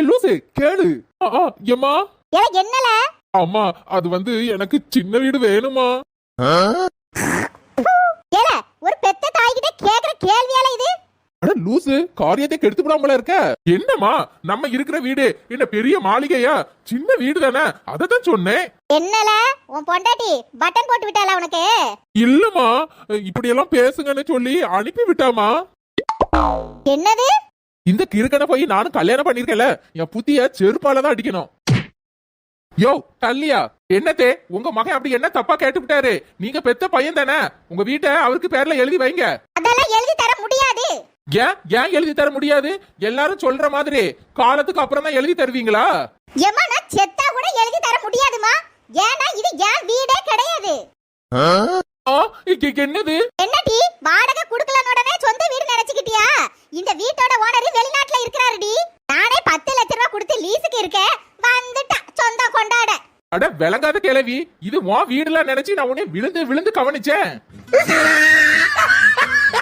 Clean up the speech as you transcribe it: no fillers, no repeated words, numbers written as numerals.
லூசு கேளு. ஏம்மா என்னல அம்மா அது வந்து எனக்கு சின்ன வீடு வேணுமா. ஏல ஒரு பெத்த தாய்கிட்ட கேக்குற கேள்வியால இது? அட லூசு காரியத்தை கெடுத்து விடாமல இருக்க. என்னம்மா நம்ம இருக்கிற வீடு என்ன பெரிய மாளிகையா? சின்ன வீடு தானே, அததான் சொன்னேன். என்னல உன் பொண்டாட்டி பட்டன் போட்டு விட்டாளா உனக்கு? இல்லம்மா இப்படி எல்லாம் பேசுங்கன்னு சொல்லி அனுப்பி விட்டாமா. என்னது? இந்த கிறுக்கனை போய் நானும் கல்யாணம் பண்ணிருக்கேன்ல, என் புத்திய செருப்பாலதான் அடிக்கணும். யோ தள்ளியா, என்னத்தே உங்க மகன் அப்படி என்ன தப்பா கேட்டுவிட்டாரு? நீங்க பெத்த பையன் தானே, உங்க வீட்டை அவருக்கு பேர்ல எழுதி வைங்க. அதெல்லாம் எழுதி தர முடியாது. ஏன் எழுதி தர முடியாது? எல்லாரும் சொல்ற மாதிரி காலத்துக்கு அப்புறம் தான் எழுதி தருவீங்களா? ஏமா நான் செத்தா கூட எழுதி தர முடியாதுமா. ஏன்னா இது என் வீடே கிடையாது. என்னது? என்னடி வாடகை குடுக்கலன உடனே சொந்த வீடு நினைச்சுக்கிட்டியா? இந்த வீட்டோட ஓனர் வெளிநாட்டுல இருக்கறாருடி. நானே 10 லட்சம் ரூபாய் கொடுத்து லீஸுக்கு இருக்கேன். வந்துட்டா சொந்தம் கொண்டாட. அட விளங்காத கிழவி, இது உன் வீடுல நினைச்சு நான் உன்னை விழுந்து விழுந்து கவனிச்சேன்.